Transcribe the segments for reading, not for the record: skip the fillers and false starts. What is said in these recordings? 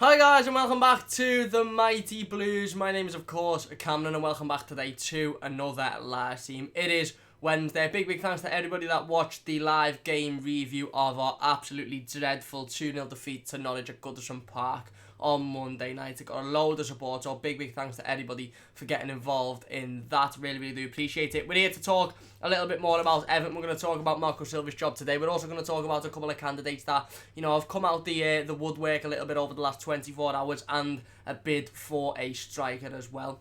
Hi guys and welcome back to the Mighty Blues. My name is of course Cameron and welcome back today to another live stream. It is Wednesday. Big thanks to everybody that watched the live game review of our absolutely dreadful 2-0 defeat to Norwich at Goodison Park on Monday night. It got a load of support, so big thanks to everybody for getting involved in that. Really do appreciate it. We're here to talk a little bit more about Everton. We're going to talk about Marco Silva's job today. We're also going to talk about a couple of candidates that, have come out the woodwork a little bit over the last 24 hours and a bid for a striker as well.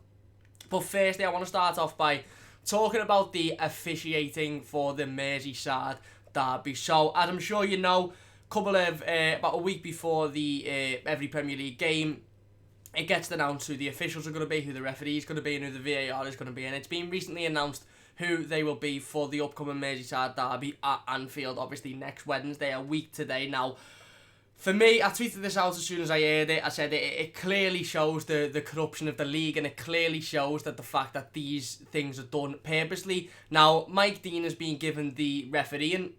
But firstly, I want to start off by talking about the officiating for the Merseyside derby. So, as I'm sure you know, about a week before the every Premier League game, it gets announced who the officials are going to be, who the referee is going to be, and who the VAR is going to be. And it's been recently announced who they will be for the upcoming Merseyside derby at Anfield, obviously next Wednesday, a week today. Now, for me, I tweeted this out as soon as I heard it. I said it clearly shows the corruption of the league, and it clearly shows that the fact that these things are done purposely. Now, Mike Dean has been given the refereeing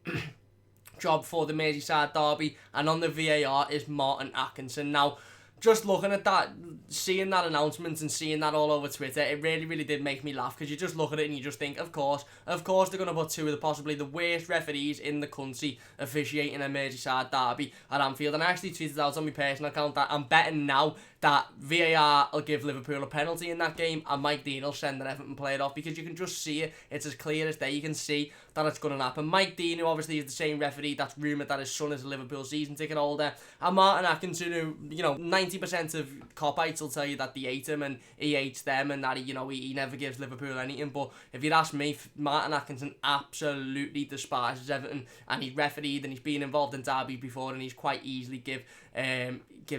job for the Merseyside derby, and on the VAR is Martin Atkinson. Now, just looking at that, seeing that announcement and seeing that all over Twitter, it really did make me laugh, because you just look at it and you just think, of course they're going to put two of possibly the worst referees in the country officiating a Merseyside derby at Anfield. And I actually tweeted out on my personal account that I'm betting now that VAR will give Liverpool a penalty in that game and Mike Dean will send an Everton player off, because you can just see it. It's as clear as day. You can see that it's going to happen. Mike Dean, who obviously is the same referee that's rumoured that his son is a Liverpool season ticket holder, and Martin Atkinson, who, 90% of copites will tell you that they hate him and he hates them and that he never gives Liverpool anything. But if you'd ask me, Martin Atkinson absolutely despises Everton, and he's refereed and he's been involved in derbies before, and he's quite easily give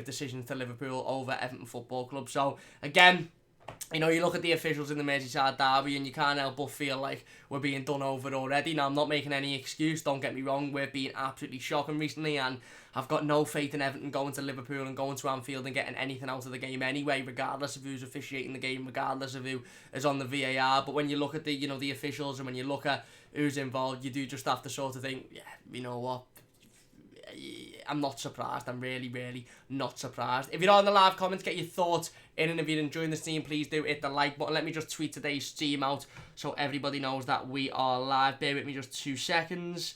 decisions to Liverpool over Everton Football Club. So again, you look at the officials in the Merseyside derby and you can't help but feel like we're being done over already. Now, I'm not making any excuse, don't get me wrong, we're being absolutely shocking recently, and I've got no faith in Everton going to Liverpool and going to Anfield and getting anything out of the game anyway, regardless of who's officiating the game, regardless of who is on the VAR. But when you look at the officials and when you look at who's involved, you do just have to sort of think, yeah, you know what, I'm not surprised. I'm really not surprised. If you're on the live comments, get your thoughts in, and if you're enjoying the stream, please do hit the like button. Let me just tweet today's stream out so everybody knows that we are live. Bear with me just 2 seconds.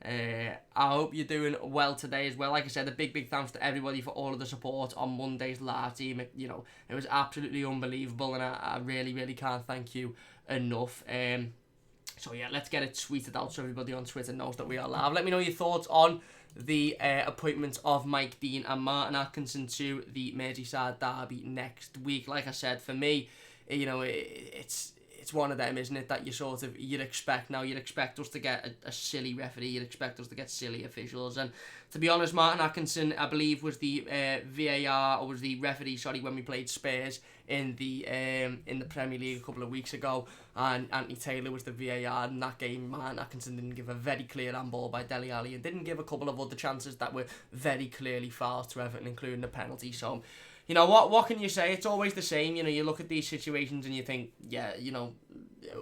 I hope you're doing well today as well. Like I said, a big thanks to everybody for all of the support on Monday's live stream. It was absolutely unbelievable, and I really can't thank you enough. So yeah, let's get it tweeted out so everybody on Twitter knows that we are live. Let me know your thoughts on the appointments of Mike Dean and Martin Atkinson to the Merseyside derby next week. Like I said, for me, it's one of them, isn't it, that you'd expect now. You'd expect us to get a silly referee, you'd expect us to get silly officials. And to be honest, Martin Atkinson, I believe, was the VAR, or was the referee, when we played Spurs in the Premier League a couple of weeks ago, and Anthony Taylor was the VAR in that game. Martin Atkinson didn't give a very clear handball by Dele Alli and didn't give a couple of other chances that were very clearly fouls to Everton, including the penalty. So, what can you say? It's always the same. You look at these situations and you think, yeah,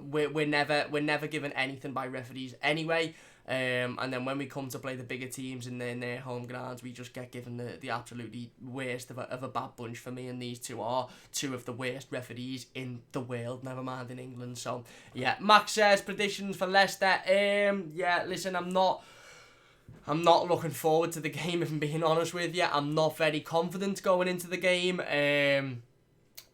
we're never given anything by referees anyway. And then when we come to play the bigger teams in their home grounds, we just get given the absolutely worst of a bad bunch. For me, and these two are two of the worst referees in the world, never mind in England. So yeah, Max says predictions for Leicester. Yeah, listen, I'm not looking forward to the game, if I'm being honest with you. I'm not very confident going into the game.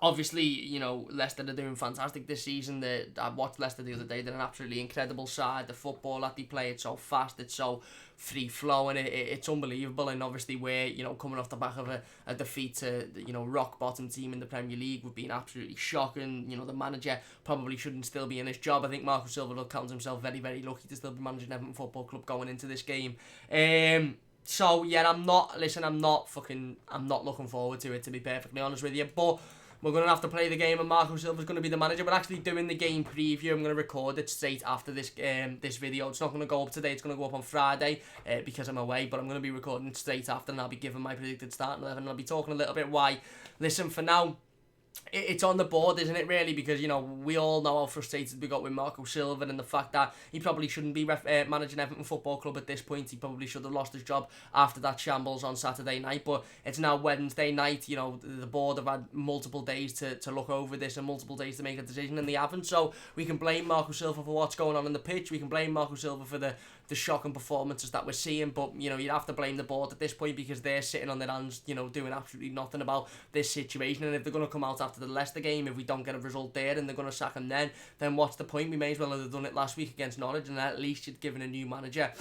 Obviously, Leicester are doing fantastic this season. I watched Leicester the other day. They're an absolutely incredible side. The football that they play, it's so fast, it's so free-flowing, it's unbelievable. And obviously we're, coming off the back of a defeat to, rock-bottom team in the Premier League. We've been absolutely shocking. The manager probably shouldn't still be in his job. I think Marco Silva will count himself very lucky to still be managing Everton Football Club going into this game. So, yeah, I'm not looking forward to it, to be perfectly honest with you. But we're going to have to play the game, and Marco Silva's going to be the manager. We're actually doing the game preview. I'm going to record it straight after this video. It's not going to go up today. It's going to go up on Friday because I'm away, but I'm going to be recording it straight after, and I'll be giving my predicted starting 11, and I'll be talking a little bit why. Listen, for now, it's on the board, isn't it, really? Because, we all know how frustrated we got with Marco Silva and the fact that he probably shouldn't be managing Everton Football Club at this point. He probably should have lost his job after that shambles on Saturday night. But it's now Wednesday night. The board have had multiple days to look over this and multiple days to make a decision, and they haven't. So we can blame Marco Silva for what's going on in the pitch. We can blame Marco Silva for the shocking performances that we're seeing, but you'd have to blame the board at this point because they're sitting on their hands, doing absolutely nothing about this situation. And if they're going to come out after the Leicester game, if we don't get a result there and they're going to sack him then what's the point? We may as well have done it last week against Norwich, and at least you'd given a new manager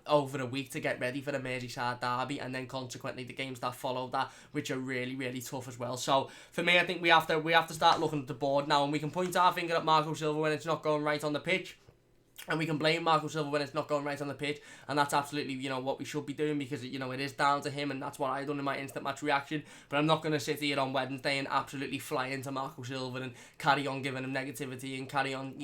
over a week to get ready for the Merseyside derby, and then consequently the games that follow that, which are really, really tough as well. So for me, I think we have to start looking at the board now, and we can point our finger at Marco Silva when it's not going right on the pitch. And we can blame Marco Silva when it's not going right on the pitch, and that's absolutely, what we should be doing, because, it is down to him, and that's what I done in my instant match reaction. But I'm not going to sit here on Wednesday and absolutely fly into Marco Silva and carry on giving him negativity and carry on,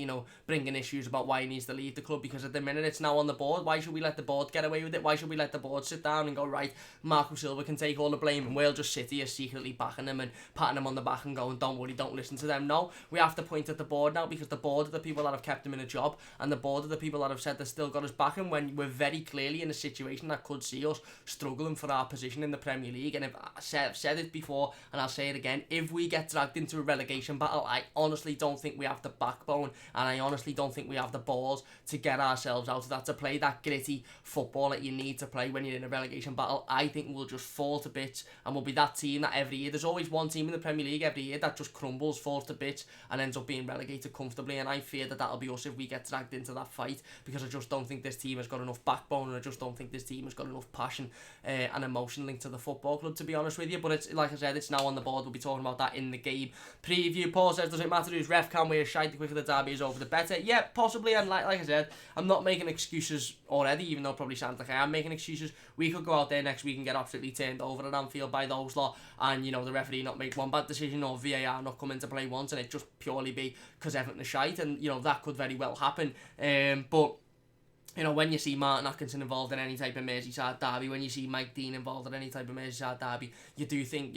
bringing issues about why he needs to leave the club, because at the minute it's now on the board. Why should we let the board get away with it? Why should we let the board sit down and go, right, Marco Silva can take all the blame, and we'll just sit here secretly backing him and patting him on the back and going, don't worry, don't listen to them. No, we have to point at the board now, because the board are the people that have kept him in a job, and the board are the people that have said they've still got us back, and when we're very clearly in a situation that could see us struggling for our position in the Premier League. And I've said it before and I'll say it again, if we get dragged into a relegation battle, I honestly don't think we have the backbone, and I honestly don't think we have the balls to get ourselves out of that, to play that gritty football that you need to play when you're in a relegation battle. I think we'll just fall to bits, and we'll be that team that every year, there's always one team in the Premier League every year that just crumbles, falls to bits, and ends up being relegated comfortably. And I fear that that'll be us if we get dragged into that fight, because I just don't think this team has got enough backbone, and I just don't think this team has got enough passion and emotion linked to the football club, to be honest with you. But it's, like I said, it's now on the board. We'll be talking about that in the game preview. Paul says, does it matter who's ref? Can we shite? The quicker the derby is over, the better. Yeah, possibly. And like I said, I'm not making excuses already, even though it probably sounds like I am making excuses. We could go out there next week and get absolutely turned over at Anfield by those lot, and the referee not make one bad decision, or VAR not come into play once, and it just purely be because Everton are shite, and that could very well happen. But when you see Martin Atkinson involved in any type of Merseyside derby, when you see Mike Dean involved in any type of Merseyside derby, you do think,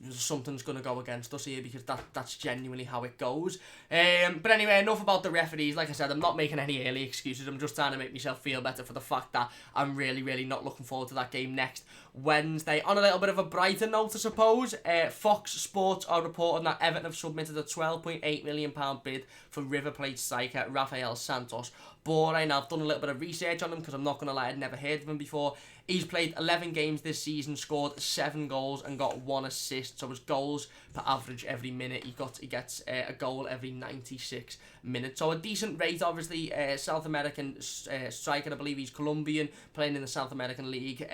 something's going to go against us here, because that's genuinely how it goes. But anyway, enough about the referees. Like I said, I'm not making any early excuses. I'm just trying to make myself feel better for the fact that I'm really, really not looking forward to that game next Wednesday. On a little bit of a brighter note, I suppose, Fox Sports are reporting that Everton have submitted a £12.8 million bid for River Plate striker Rafael Santos. Boring. I've done a little bit of research on him, because I'm not going to lie, I'd never heard of him before. He's played 11 games this season, scored 7 goals and got 1 assist. So his goals per average every minute. He gets a goal every 96 minutes. So a decent rate, obviously. South American striker, I believe he's Colombian, playing in the South American League.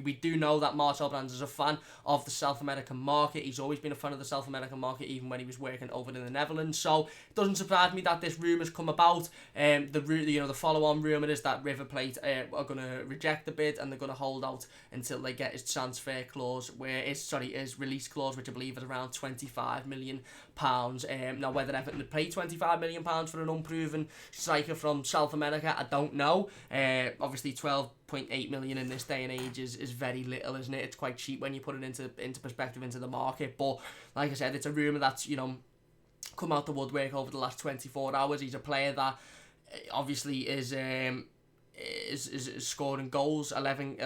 We do know that Marcel Brands is a fan of the South American market. He's always been a fan of the South American market, even when he was working over in the Netherlands. So it doesn't surprise me that this rumour's come about. The follow-on rumour is that River Plate are going to reject the bid, and they're going to hold out until they get his transfer clause, his release clause, which I believe is around £25 million. Now, whether Everton would pay £25 million for an unproven striker from South America, I don't know. Obviously, 12.8 million in this day and age is very little, isn't it? It's quite cheap when you put it into perspective into the market. But like I said, it's a rumour that's come out the woodwork over the last 24 hours. He's a player that obviously is scoring goals. 11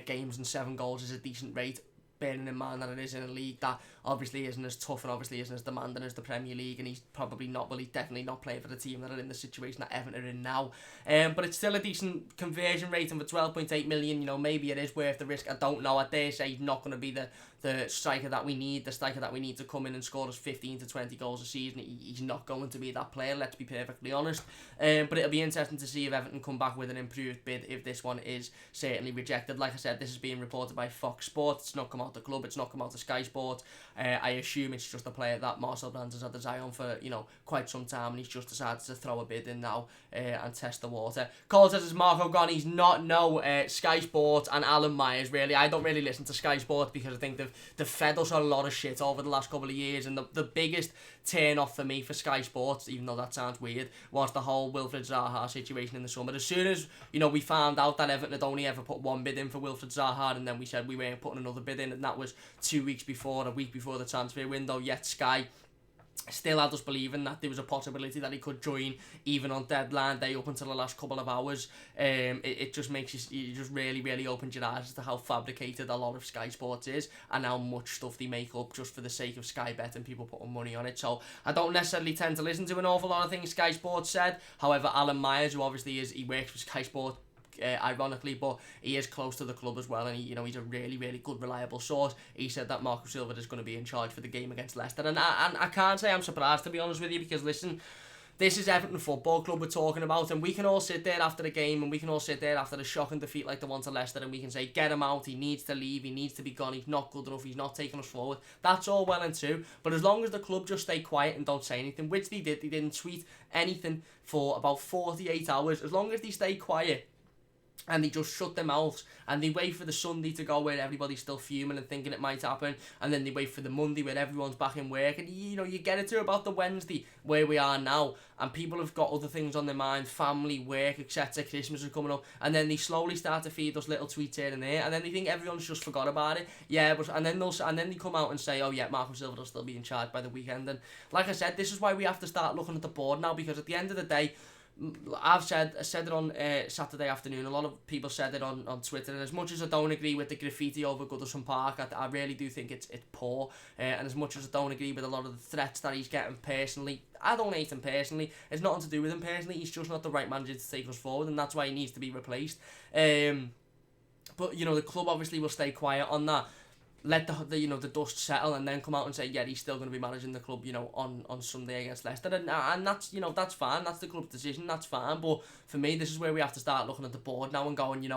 games and 7 goals is a decent rate, bearing in mind that it is in a league that obviously isn't as tough and obviously isn't as demanding as the Premier League, and he's definitely not playing for the team that are in the situation that Everton are in now. But it's still a decent conversion rate, and for 12.8 million, maybe it is worth the risk. I don't know. I dare say he's not going to be the striker that we need, to come in and score us 15 to 20 goals a season. He's not going to be that player, let's be perfectly honest. But it'll be interesting to see if Everton come back with an improved bid if this one is certainly rejected. Like I said, this is being reported by Fox Sports. It's not come out the club, it's not come out of Sky Sports. I assume it's just a player that Marcel Brands has had his eye on for quite some time, and he's just decided to throw a bid in now and test the water. Cole says, is Marco gone? He's not. No. Sky Sports and Alan Myers, really. I don't really listen to Sky Sports because I think they've fed us a lot of shit over the last couple of years, and the biggest turn off for me for Sky Sports, even though that sounds weird, was the whole Wilfried Zaha situation in the summer. As soon as we found out that Everton had only ever put one bid in for Wilfried Zaha, and then we said we weren't putting another bid in and that was 2 weeks before, a week before the transfer window, yet Sky still had us believing that there was a possibility that he could join even on deadline day up until the last couple of hours. It just makes you just really opens your eyes as to how fabricated a lot of Sky Sports is and how much stuff they make up just for the sake of Sky Bet and people putting money on it. So I don't necessarily tend to listen to an awful lot of things Sky Sports said. However, Alan Myers, who obviously he works for Sky Sports, ironically, but he is close to the club as well, and he's a really good reliable source. He said that Marco Silva is going to be in charge for the game against Leicester, and I can't say I'm surprised, to be honest with you, because listen, this is Everton Football Club we're talking about, and we can all sit there after the game and we can all sit there after a shocking defeat like the one to Leicester and we can say, get him out, he needs to leave, he needs to be gone, he's not good enough, he's not taking us forward. That's all well and true, but as long as the club just stay quiet and don't say anything, which they didn't tweet anything for about 48 hours, as long as they stay quiet and they just shut their mouths and they wait for the Sunday to go where everybody's still fuming and thinking it might happen, and then they wait for the Monday where everyone's back in work, and you get it to about the Wednesday where we are now and people have got other things on their mind, family, work, etc. Christmas is coming up, and then they slowly start to feed us little tweets here and there, and then they think everyone's just forgot about it. And then they come out and say, oh yeah, Marco Silva will still be in charge by the weekend. And like I said, this is why we have to start looking at the board now, because at the end of the day, I said it on Saturday afternoon. A lot of people said it on Twitter, and as much as I don't agree with the graffiti over Goodison Park, I really do think it's poor. And as much as I don't agree with a lot of the threats that he's getting personally, I don't hate him personally. It's nothing to do with him personally. He's just not the right manager to take us forward, and that's why he needs to be replaced. But the club obviously will stay quiet on that. Let the dust settle and then come out and say, yeah, he's still going to be managing the club, on Sunday against Leicester, and that's that's fine. That's the club's decision. That's fine. But for me, this is where we have to start looking at the board now and going,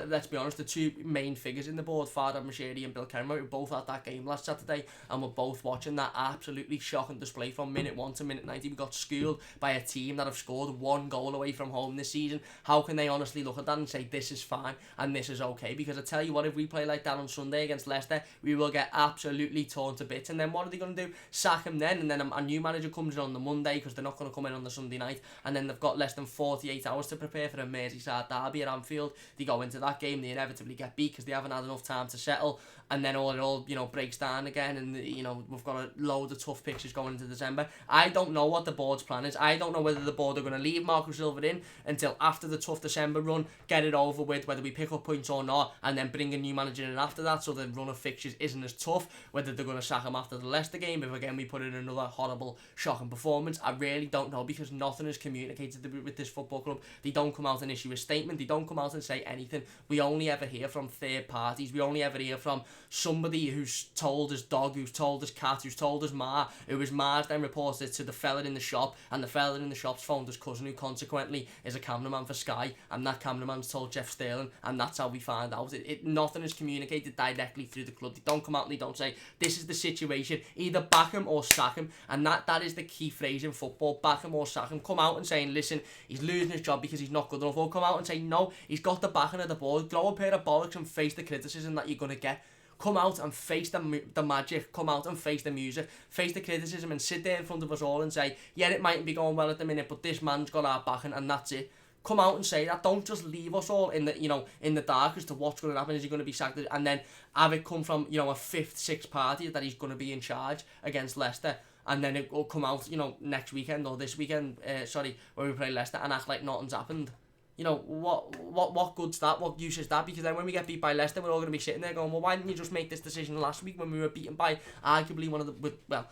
let's be honest, the two main figures in the board, Farhad Moshiri and Bill Kenwright, were both at that game last Saturday, and we're both watching that absolutely shocking display from minute 1 to minute 90. We got schooled by a team that have scored 1 goal away from home this season. How can they honestly look at that and say this is fine and this is okay? Because I tell you what, if we play like that on Sunday against Leicester, we will get absolutely torn to bits. And then what are they going to do? Sack him then, and then a new manager comes in on the Monday, because they're not going to come in on the Sunday night, and then they've got less than 48 hours to prepare for a Merseyside derby at Anfield. They go into that game, they inevitably get beat because they haven't had enough time to settle, and then it all breaks down again, and we've got a load of tough fixtures going into December. I don't know what the board's plan is. I don't know whether the board are going to leave Marco Silva in until after the tough December run, get it over with, whether we pick up points or not, and then bring a new manager in after that, so the run of fixtures isn't as tough. Whether they're going to sack him after the Leicester game, if again we put in another horrible, shocking performance, I really don't know, because nothing is communicated with this football club. They don't come out and issue a statement. They don't come out and say anything. We only ever hear from third parties. We only ever hear from somebody who's told his dog, who's told his cat, who's told his ma, who his ma's then reports it to the fella in the shop, and the fella in the shop's phoned his cousin, who consequently is a cameraman for Sky, and that cameraman's told Jeff Sterling, and that's how we find out. Nothing is communicated directly through the club. They don't come out and they don't say, this is the situation, either back him or sack him, and that is the key phrase in football, back him or sack him. Come out and saying, listen, he's losing his job because he's not good enough, or come out and say, no, he's got the backing of the board, grow a pair of bollocks and face the criticism that you're going to get. Come out and face the magic, come out and face the music, face the criticism, and sit there in front of us all and say, yeah, it mightn't be going well at the minute, but this man's got our backing, and that's it. Come out and say that. Don't just leave us all in the dark as to what's going to happen. Is he going to be sacked? And then have it come from a fifth, sixth party that he's going to be in charge against Leicester, and then it will come out next weekend or this weekend, where we play Leicester, and act like nothing's happened. What good's that? What use is that? Because then when we get beat by Leicester, we're all going to be sitting there going, well, why didn't you just make this decision last week when we were beaten by arguably one of the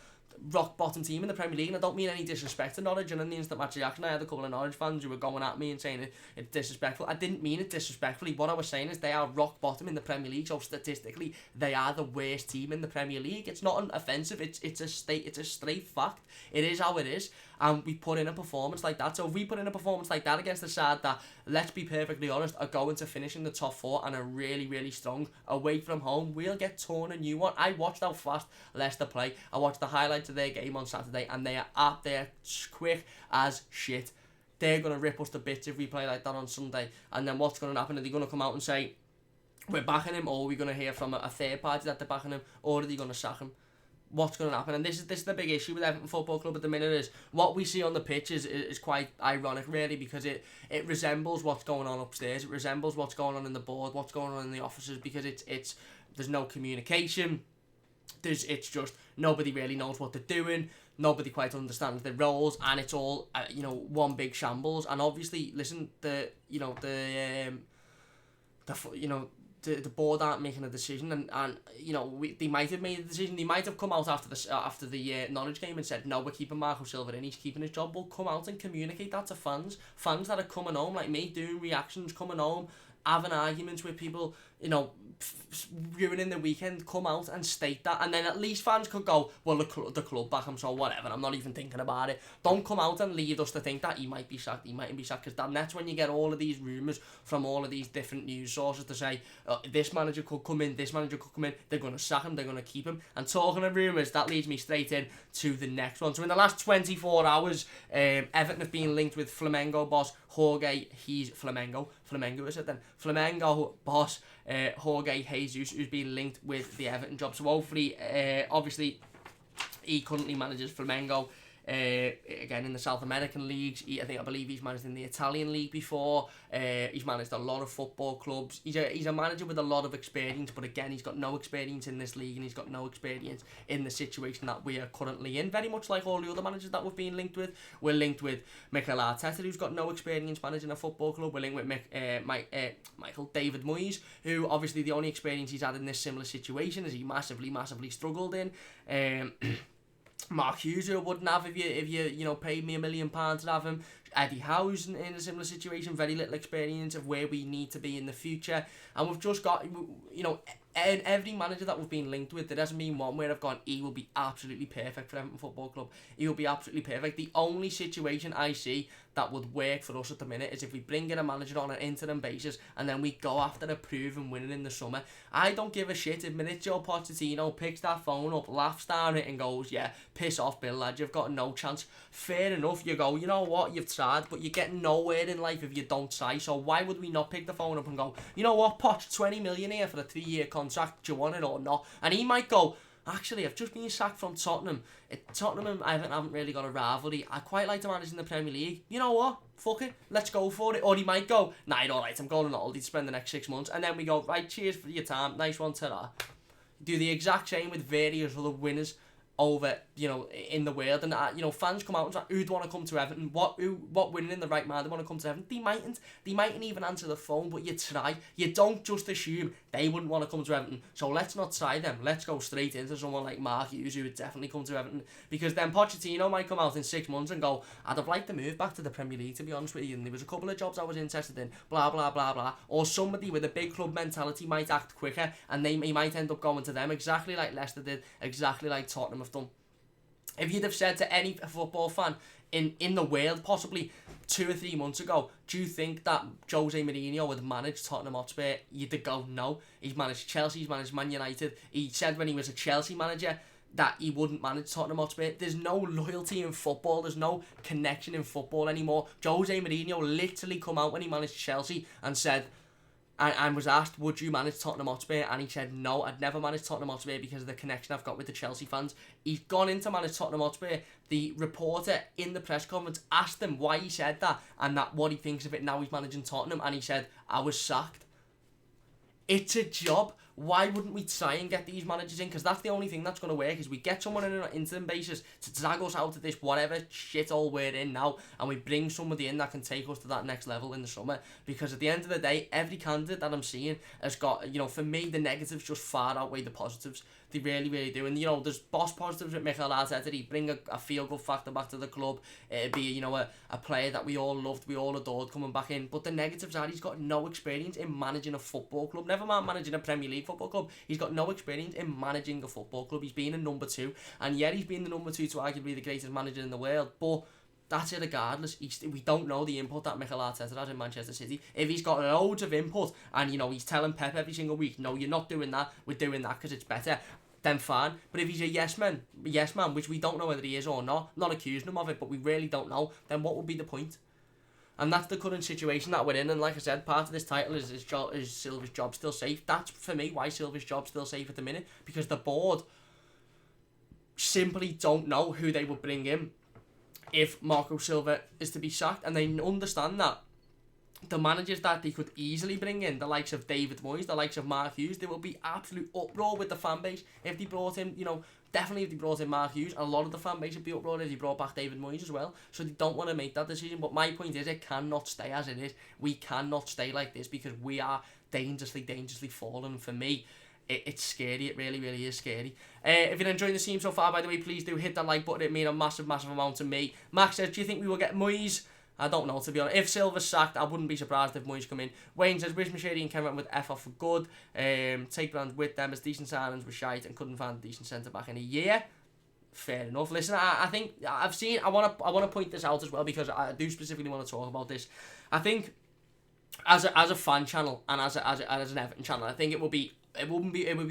rock bottom team in the Premier League? And I don't mean any disrespect to Norwich, and in the instant match reaction I had a couple of Norwich fans who were going at me and saying it's disrespectful. I didn't mean it disrespectfully. What I was saying is they are rock bottom in the Premier League, so statistically they are the worst team in the Premier League. It's not an offensive, it's a straight fact. It is how it is, and we put in a performance like that. So if we put in a performance like that against a side that, let's be perfectly honest, are going to finish in the top 4 and are really, really strong away from home, we'll get torn a new one. I watched how fast Leicester play. I watched the highlights of their game on Saturday, and they are up there quick as shit. They're going to rip us to bits if we play like that on Sunday. And then what's going to happen? Are they going to come out and say, we're backing him, or are we going to hear from a third party that they're backing him, or are they going to sack him? What's going to happen? And this is the big issue with Everton Football Club at the minute, is what we see on the pitch is quite ironic, really, because it resembles what's going on upstairs. It resembles what's going on in the board, what's going on in the offices, because it's there's no communication. It's just nobody really knows what they're doing. Nobody quite understands their roles, and it's all one big shambles. And obviously, listen, the board aren't making a decision, and they might have made a decision. They might have come out after the Norwich game and said, no, we're keeping Marco Silva in, he's keeping his job. Well, come out and communicate that to fans that are coming home like me, doing reactions, coming home, having arguments with people, ruining the weekend. Come out and state that, and then at least fans could go, well, the club back him, so whatever, I'm not even thinking about it. Don't come out and lead us to think that he might be sacked, because that's when you get all of these rumours from all of these different news sources to say, this manager could come in, they're going to sack him, they're going to keep him. And talking of rumours, that leads me straight in to the next one. So in the last 24 hours, Everton have been linked with Flamengo boss Jorge, Flamengo is it then? Flamengo boss Jorge Jesus, who's been linked with the Everton job. So hopefully, obviously, he currently manages Flamengo. Again, in the South American leagues. I believe he's managed in the Italian league before. He's managed a lot of football clubs. He's a manager with a lot of experience, but again, he's got no experience in this league, and he's got no experience in the situation that we are currently in. Very much like all the other managers that we've been linked with. We're linked with Mikel Arteta, who's got no experience managing a football club. We're linked with Michael David Moyes, who obviously the only experience he's had in this similar situation is he massively struggled in. Mark Hughes, who I wouldn't have if you paid me £1 million to have him. Eddie Howe's in a similar situation, very little experience of where we need to be in the future. And we've just got, and every manager that we've been linked with, there hasn't been one where I've gone, he will be absolutely perfect for Everton Football Club. He will be absolutely perfect. The only situation I see that would work for us at the minute is if we bring in a manager on an interim basis and then we go after a proven winning in the summer. I don't give a shit if Mauricio Pochettino picks that phone up, laughs down it and goes, yeah, piss off, Bill, lad, you've got no chance. Fair enough, you go, you know what, you've tried, but you get nowhere in life if you don't try. So why would we not pick the phone up and go, you know what, Poch, 20 million here for a 3-year contract, do you want it or not? And he might go, actually, I've just been sacked from Tottenham. Tottenham and I haven't really got a rivalry. I quite like to manage in the Premier League. You know what? Fuck it. Let's go for it. Or he might go, nah, alright, I'm going on holiday to spend the next 6 months. And then we go, right, cheers for your time. Nice one, ta-ra. Do the exact same with various other winners over, in the world. And, fans come out and say, who'd want to come to Everton? What winning in the right mind, they want to come to Everton? They mightn't even answer the phone, but you try. You don't just assume they wouldn't want to come to Everton. So let's not try them. Let's go straight into someone like Mark Hughes, who would definitely come to Everton. Because then Pochettino might come out in 6 months and go, I'd have liked to move back to the Premier League, to be honest with you, and there was a couple of jobs I was interested in, blah, blah, blah, blah. Or somebody with a big club mentality might act quicker, and he might end up going to them, exactly like Leicester did, exactly like Tottenham have done. If you'd have said to any football fan in the world, possibly 2 or 3 months ago, do you think that Jose Mourinho would manage Tottenham Hotspur? You'd go, no. He's managed Chelsea, he's managed Man United. He said when he was a Chelsea manager that he wouldn't manage Tottenham Hotspur. There's no loyalty in football. There's no connection in football anymore. Jose Mourinho literally come out when he managed Chelsea and said, and was asked, would you manage Tottenham Hotspur? And he said, no, I'd never manage Tottenham Hotspur because of the connection I've got with the Chelsea fans. He's gone in to manage Tottenham Hotspur. The reporter in the press conference asked him why he said that and that what he thinks of it now he's managing Tottenham. And he said, I was sacked. It's a job. Why wouldn't we try and get these managers in? Because that's the only thing that's going to work, is we get someone in on an interim basis to drag us out of this whatever shithole we're in now, and we bring somebody in that can take us to that next level in the summer. Because at the end of the day, every candidate that I'm seeing has got, for me, the negatives just far outweigh the positives. They really, really do. And, there's boss positives with Mikel Arteta. He'd bring a feel-good factor back to the club. It'd be, a player that we all loved, we all adored coming back in. But the negatives are he's got no experience in managing a football club. Never mind managing a Premier League football club. He's got no experience in managing a football club. He's been a number 2. And yeah, he's been the number 2 to arguably the greatest manager in the world. But that's it regardless. We don't know the input that Mikel Arteta has in Manchester City. If he's got loads of input and, he's telling Pep every single week, no, you're not doing that, we're doing that because it's better, then fine. But if he's a yes man, which we don't know whether he is or not accusing him of it, but we really don't know, then what would be the point? And that's the current situation that we're in. And like I said, part of this title is Silva's job still safe? That's, for me, why Silva's job's still safe at the minute. Because the board simply don't know who they would bring in if Marco Silva is to be sacked. And they understand that the managers that they could easily bring in, the likes of David Moyes, the likes of Mark Hughes, there will be absolute uproar with the fan base if they brought in, definitely if they brought in Mark Hughes. A lot of the fan base would be uproar if they brought back David Moyes as well. So they don't want to make that decision. But my point is, it cannot stay as it is. We cannot stay like this because we are dangerously falling. For me, it's scary. It really, really is scary. If you're enjoying the stream so far, by the way, please do hit that like button. It means a massive amount to me. Max says, do you think we will get Moyes? I don't know, to be honest. If Silva's sacked, I wouldn't be surprised if Moyes come in. Wayne says, wish Merseyside and Calvert-Lewin with F off for good. Take brands with them as decent signings were shite and couldn't find a decent centre-back in a year. Fair enough. Listen, I think I've seen... I want to point this out as well because I do specifically want to talk about this. I think as a fan channel and as an Everton channel, I think it would be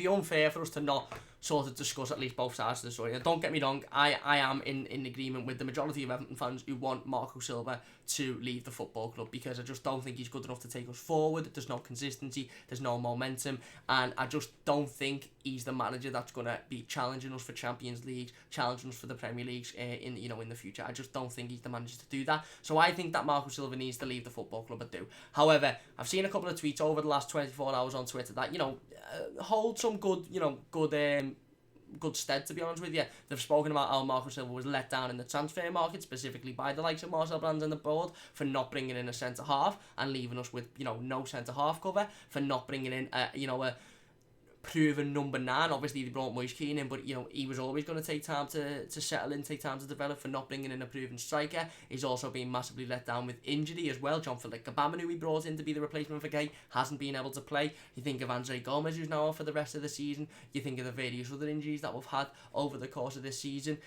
unfair for us to not sort of discuss at least both sides of the story. Now, don't get me wrong, I am in agreement with the majority of Everton fans who want Marco Silva to leave the football club because I just don't think he's good enough to take us forward. There's no consistency, there's no momentum, and I just don't think he's the manager that's going to be challenging us for Champions League, challenging us for the Premier Leagues in the future. I just don't think he's the manager to do that. So I think that Marco Silva needs to leave the football club. I do. However, I've seen a couple of tweets over the last 24 hours on Twitter that hold some good stead, to be honest with you. They've spoken about how Marco Silva was let down in the transfer market, specifically by the likes of Marcel Brands and the board, for not bringing in a centre-half and leaving us with, no centre-half cover, for not bringing in, a proven number 9. Obviously, they brought Moise Keane in, but, he was always going to take time to settle in, take time to develop, for not bringing in a proven striker. He's also been massively let down with injury as well. John-Philippe Gbamin, who he brought in to be the replacement for Gay, hasn't been able to play. You think of Andre Gomez, who's now off for the rest of the season. You think of the various other injuries that we've had over the course of this season.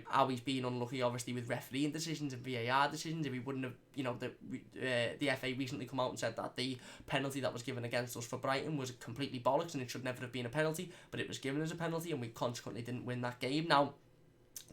How he's been unlucky, obviously, with refereeing decisions and VAR decisions. If he wouldn't have, the FA recently come out and said that the penalty that was given against us for Brighton was completely bollocks and it should never have been a penalty, but it was given as a penalty and we consequently didn't win that game. Now,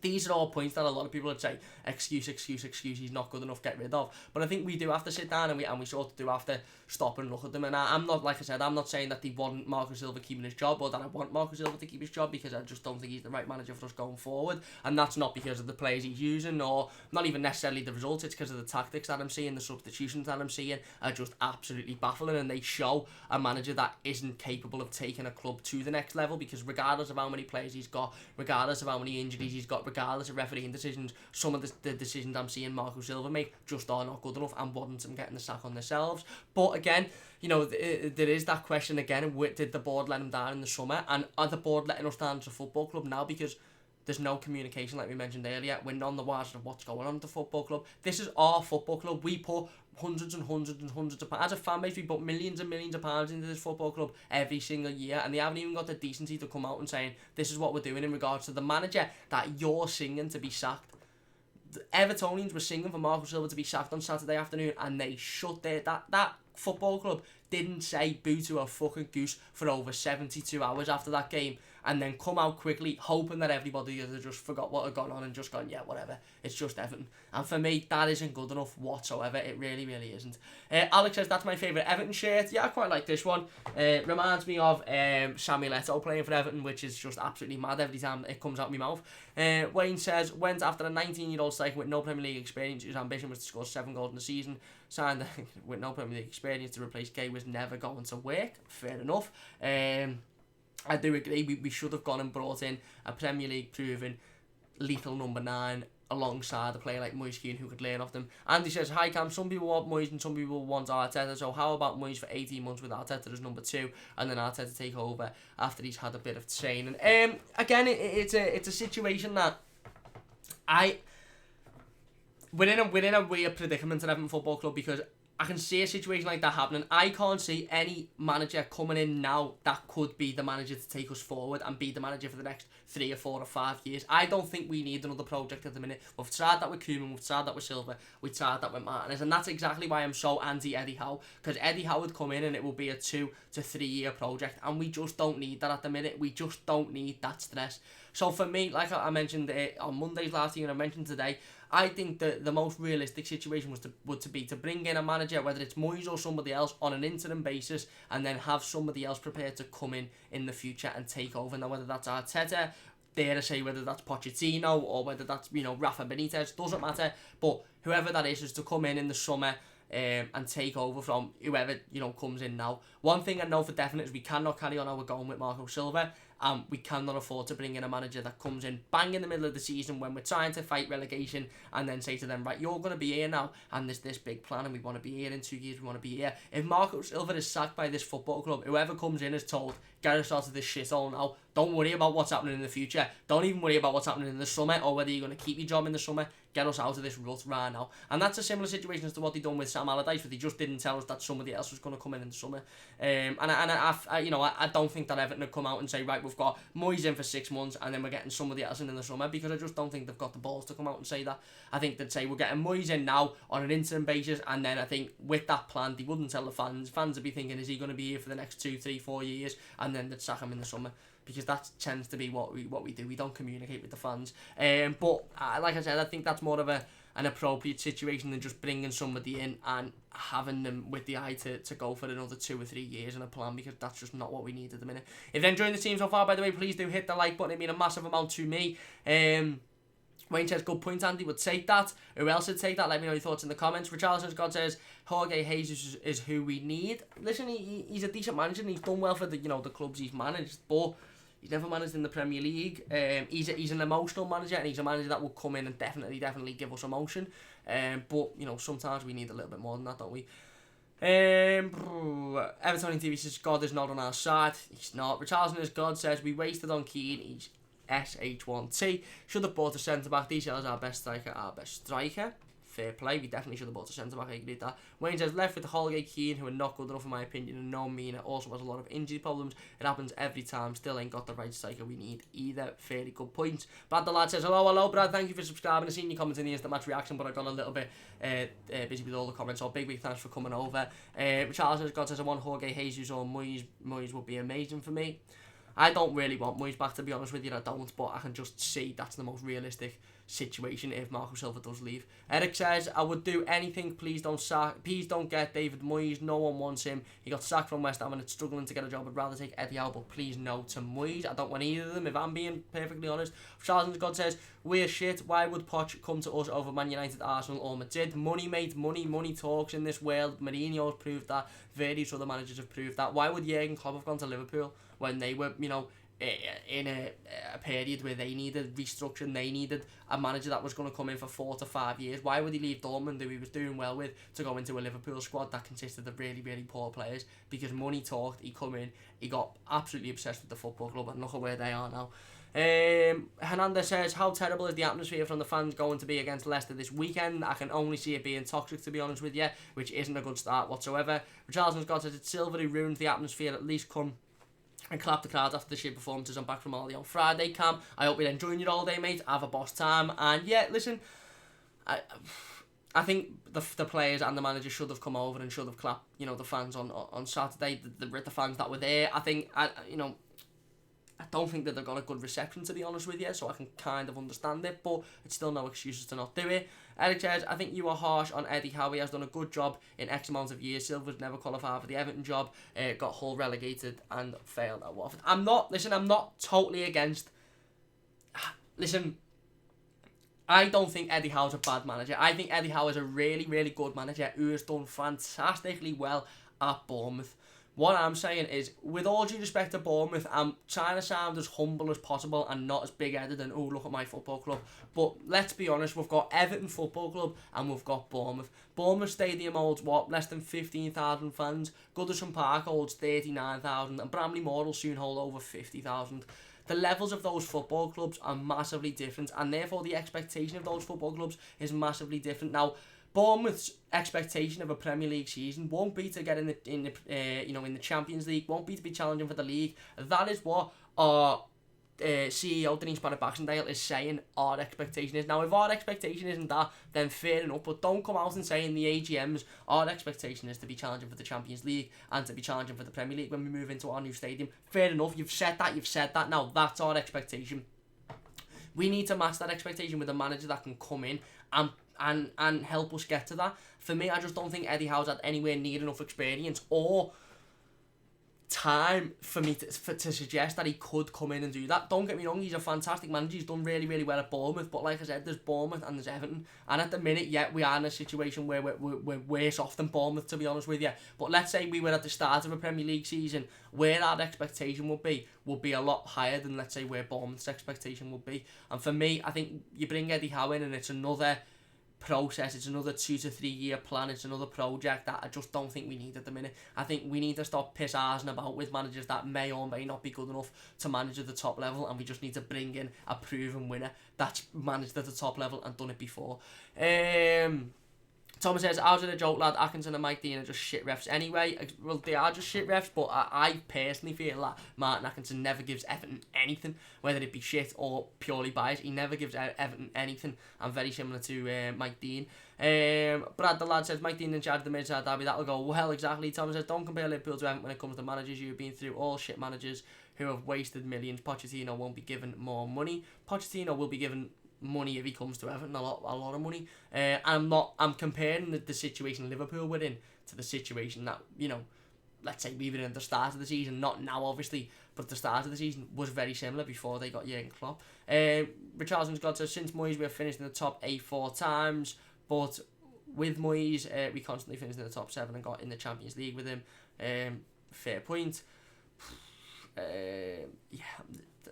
these are all points that a lot of people would say, excuse, he's not good enough, get rid of. But I think we do have to sit down and we sort of do have to stop and look at them. And I'm not, like I said, I'm not saying that they want Marco Silva keeping his job or that I want Marco Silva to keep his job, because I just don't think he's the right manager for us going forward. And that's not because of the players he's using or not even necessarily the results. It's because of the tactics that I'm seeing, the substitutions that I'm seeing are just absolutely baffling, and they show a manager that isn't capable of taking a club to the next level, because regardless of how many players he's got, regardless of how many injuries he's got, regardless of refereeing decisions, some of the decisions I'm seeing Marco Silva make just are not good enough and warrant him getting the sack on themselves. But again, there is that question again, did the board let him down in the summer, and are the board letting us down as a football club now? Because there's no communication, like we mentioned earlier. We're none the wiser of what's going on at the football club. This is our football club. We put hundreds and hundreds and hundreds of pounds. As a fan base, we put millions and millions of pounds into this football club every single year, and they haven't even got the decency to come out and saying, this is what we're doing in regards to the manager that you're singing to be sacked. The Evertonians were singing for Marco Silva to be sacked on Saturday afternoon, and they shut that football club didn't say boo to a fucking goose for over 72 hours after that game, and then come out quickly hoping that everybody had just forgot what had gone on and just gone, yeah, whatever, it's just Everton. And for me, that isn't good enough whatsoever. It really, really isn't. Alex says, that's my favourite Everton shirt. Yeah, I quite like this one. Reminds me of Samuel Eto'o playing for Everton, which is just absolutely mad every time it comes out of my mouth. Wayne says, went after a 19-year-old striker with no Premier League experience, whose ambition was to score 7 goals in the season, signed with no Premier League experience to replace Gay, was never going to work. Fair enough. I do agree, we should have gone and brought in a Premier League proven lethal number 9 alongside a player like Moise Keane who could learn off them. Andy says, hi Cam, some people want Moise and some people want Arteta, so how about Moise for 18 months with Arteta as number 2 and then Arteta take over after he's had a bit of training? Again, it's a situation that we're in a weird predicament at Everton Football Club, because I can see a situation like that happening. I can't see any manager coming in now that could be the manager to take us forward and be the manager for the next 3 or 4 or 5 years. I don't think we need another project at the minute. We've tried that with Koeman, we've tried that with Silva, we've tried that with Martinez, and that's exactly why I'm so anti-Eddie Howe, because Eddie Howe would come in and it will be a 2 to 3 year project, and we just don't need that at the minute. We just don't need that stress. So for me, like I mentioned on Monday's last year and I mentioned today, I think the most realistic situation would be to bring in a manager, whether it's Moyes or somebody else, on an interim basis, and then have somebody else prepared to come in the future and take over. Now, whether that's Arteta, dare to say whether that's Pochettino, or whether that's, Rafa Benitez, doesn't matter. But whoever that is to come in the summer, and take over from whoever, comes in now. One thing I know for definite is we cannot carry on how we're going with Marco Silva. We cannot afford to bring in a manager that comes in bang in the middle of the season when we're trying to fight relegation and then say to them, right, you're going to be here now and there's this big plan and we want to be here in 2 years, we want to be here. If Marco Silva is sacked by this football club, whoever comes in is told, get us out of this shithole now. Don't worry about what's happening in the future. Don't even worry about what's happening in the summer or whether you're going to keep your job in the summer. Get us out of this rut right now. And that's a similar situation as to what they done with Sam Allardyce, but they just didn't tell us that somebody else was going to come in the summer. I don't think that Everton would come out and say, right, we've got Moyes in for 6 months and then we're getting somebody else in the summer, because I just don't think they've got the balls to come out and say that. I think they'd say we're getting Moyes in now on an interim basis, and then I think with that plan they wouldn't tell the fans. Fans would be thinking, is he going to be here for the next 2, 3, 4 years, and then they'd sack him in the summer. Because that tends to be what we do. We don't communicate with the fans. But like I said, I think that's more of an appropriate situation than just bringing somebody in and having them with the eye to go for another 2 or 3 years in a plan, because that's just not what we need at the minute. If you're enjoying the team so far, by the way, please do hit the like button. It means a massive amount to me. Wayne says, good point, Andy would take that. Who else would take that? Let me know your thoughts in the comments. Richarlison's God says, Jorge Jesus is who we need. Listen, he's a decent manager and he's done well for the clubs he's managed, but he's never managed in the Premier League. He's an emotional manager, and he's a manager that will come in and definitely give us emotion. But sometimes we need a little bit more than that, don't we? Everton TV says God is not on our side. He's not. Richarlison is God says we wasted on Keane. He's SH1T. Should have bought a centre back. DCL is our best striker. Fair play. We definitely should have bought a centre back. I agree with that. Wayne says left with Holgate, Keane, who are not good enough in my opinion, and no Mina also has a lot of injury problems. It happens every time. Still ain't got the right striker we need either. Fairly good points. Brad the lad says hello Brad. Thank you for subscribing. I've seen your comments in the instant match reaction, but I got a little bit busy with all the comments. So big thanks for coming over. Charles God says I want Jorge Jesus or Moyes. Moyes would be amazing for me. I don't really want Moyes back, to be honest with you. I don't, but I can just see that's the most realistic situation if Marco Silva does leave. Eric says, I would do anything. Please don't get David Moyes. No one wants him. He got sacked from West Ham and it's struggling to get a job. I'd rather take Eddie Howe, but please no to Moyes. I don't want either of them, if I'm being perfectly honest. Charles God says, we're shit. Why would Poch come to us over Man United, Arsenal or Madrid? Money, mate. Money talks in this world. Mourinho's proved that. Various other managers have proved that. Why would Jurgen Klopp have gone to Liverpool when they were, in a period where they needed restructuring? They needed a manager that was going to come in for 4 to 5 years. Why would he leave Dortmund, who he was doing well with, to go into a Liverpool squad that consisted of really, really poor players? Because money talked, he come in, he got absolutely obsessed with the football club, and look at where they are now. Hernandez says, how terrible is the atmosphere from the fans going to be against Leicester this weekend? I can only see it being toxic, to be honest with you, which isn't a good start whatsoever. Richarlison's got says, it's Silva who ruined the atmosphere. At least come and clap the crowd after the shit performances. I'm back from holiday on Friday, Cam. I hope you're enjoying your holiday, mate. Have a boss time. And yeah, listen, I think the players and the manager should have come over and should have clapped, the fans on Saturday. The fans that were there. I think, I don't think that they've got a good reception, to be honest with you, so I can kind of understand it, but it's still no excuses to not do it. Eric says, I think you are harsh on Eddie Howe. He has done a good job in X amount of years. Silva's never qualified for the Everton job, got Hull relegated and failed at Watford. I'm not totally against... Listen, I don't think Eddie Howe's a bad manager. I think Eddie Howe is a really, really good manager who has done fantastically well at Bournemouth. What I'm saying is, with all due respect to Bournemouth, I'm trying to sound as humble as possible and not as big-headed and, oh, look at my football club. But let's be honest, we've got Everton Football Club and we've got Bournemouth. Bournemouth Stadium holds, less than 15,000 fans. Goodison Park holds 39,000 and Bramley Moor will soon hold over 50,000. The levels of those football clubs are massively different, and therefore the expectation of those football clubs is massively different. Now, Bournemouth's expectation of a Premier League season won't be to get in the Champions League, won't be to be challenging for the league. That is what our CEO Denise Barrett-Baxendale is saying our expectation is. Now, if our expectation isn't that, then fair enough, but don't come out and say in the AGMs our expectation is to be challenging for the Champions League and to be challenging for the Premier League when we move into our new stadium. Fair enough, you've said that. Now, that's our expectation. We need to match that expectation with a manager that can come in and help us get to that. For me, I just don't think Eddie Howe's had anywhere near enough experience or time for me to suggest that he could come in and do that. Don't get me wrong, he's a fantastic manager. He's done really, really well at Bournemouth. But like I said, there's Bournemouth and there's Everton. And at the minute, yeah, we are in a situation where we're worse off than Bournemouth, to be honest with you. But let's say we were at the start of a Premier League season, where our expectation would be a lot higher than, let's say, where Bournemouth's expectation would be. And for me, I think you bring Eddie Howe in and it's another process, it's another 2 to 3 year plan, it's another project that I just don't think we need at the minute. I think we need to stop piss-arsing about with managers that may or may not be good enough to manage at the top level, and we just need to bring in a proven winner that's managed at the top level and done it before. Thomas says, how's it a joke, lad? Atkinson and Mike Dean are just shit refs anyway. Well, they are just shit refs, but I personally feel that Martin Atkinson never gives Everton anything, whether it be shit or purely biased. He never gives Everton anything. I'm very similar to Mike Dean. Brad the lad says, Mike Dean in charge of the Merseyside derby. That'll go well, exactly. Thomas says, don't compare Liverpool to Everton when it comes to managers. You've been through all shit managers who have wasted millions. Pochettino won't be given more money. Pochettino will be given money if he comes to Everton, a lot of money. I'm comparing the situation Liverpool were in to the situation that, you know, let's say we were in at the start of the season, not now obviously, but at the start of the season was very similar before they got Jurgen Klopp. Richardson's got to, since Moyes we have finished in the top 8 4 times, but with Moyes we constantly finished in the top 7 and got in the Champions League with him. Fair point. Yeah,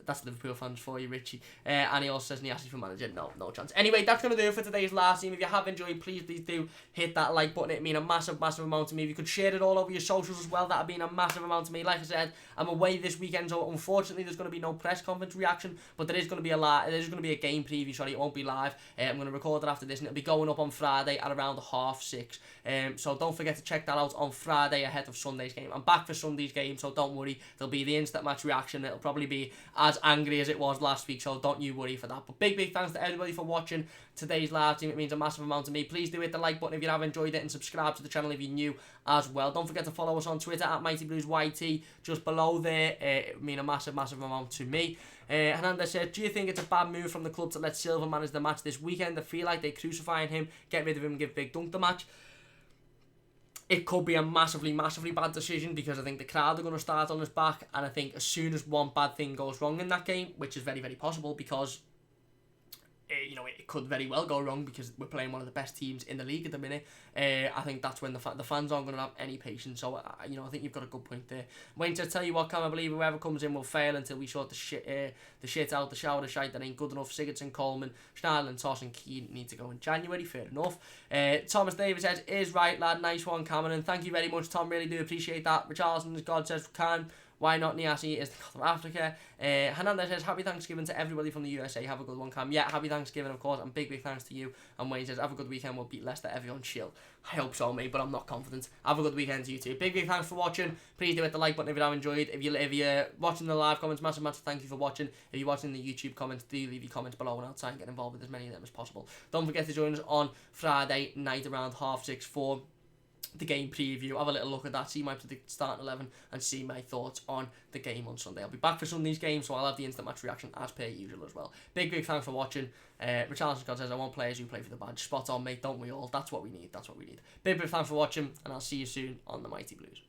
that's Liverpool fans for you, Richie. And he also says, Niasse for manager. No chance. Anyway, that's going to do it for today's last team. If you have enjoyed, please do hit that like button. It means a massive amount to me. If you could share it all over your socials as well, that would mean a massive amount to me. Like I said, I'm away this weekend, so unfortunately there's going to be no press conference reaction, but there is going to be a game preview. Sorry, it won't be live. I'm going to record it after this, and it'll be going up on Friday at around 6:30. So don't forget to check that out on Friday ahead of Sunday's game. I'm back for Sunday's game, so don't worry. There'll be the instant match reaction. It'll probably be as angry as it was last week, so don't you worry for that. But big thanks to everybody for watching today's live team. It means a massive amount to me. Please do hit the like button if you have enjoyed it, and subscribe to the channel if you're new as well. Don't forget to follow us on Twitter at MightyBluesYT just below there. It would mean a massive amount to me. Hernandez said, do you think it's a bad move from the club to let Silva manage the match this weekend? I feel like they're crucifying him, get rid of him and give Big Dunk the match. It could be a massively bad decision, because I think the crowd are going to start on his back, and I think as soon as one bad thing goes wrong in that game, which is very possible, because it could very well go wrong because we're playing one of the best teams in the league at the minute. I think that's when the fans aren't going to have any patience. So I think you've got a good point there. Wayne said, tell you what, Cam, I believe whoever comes in will fail until we sort the shit out, the shower of shite that ain't good enough. Sigurdsson, Coleman, Schneiderlin, Toss and Keane need to go in January. Fair enough. Thomas Davis says, is right, lad. Nice one, Cameron. Thank you very much, Tom. Really do appreciate that. Richardson's God says, can. Why not? Niasse is the God of Africa. Hernandez says, happy Thanksgiving to everybody from the USA. Have a good one, Cam. Yeah, happy Thanksgiving, of course, and big thanks to you. And Wayne says, have a good weekend. We'll beat Leicester. Everyone chill. I hope so, mate, but I'm not confident. Have a good weekend to you too. Big thanks for watching. Please do hit the like button if you have enjoyed. If you're watching the live comments, massive thank you for watching. If you're watching the YouTube comments, do leave your comments below, and I'll try and get involved with as many of them as possible. Don't forget to join us on Friday night around 6:30 for the game preview. Have a little look at that, see my starting 11 and see my thoughts on the game on Sunday. I'll be back for Sunday's game, so I'll have the instant match reaction as per usual as well. Big thanks for watching. Richarlison Scott says, I want players who play for the badge. Spot on, mate, don't we all? That's what we need. Big thanks for watching, and I'll see you soon on the Mighty Blues.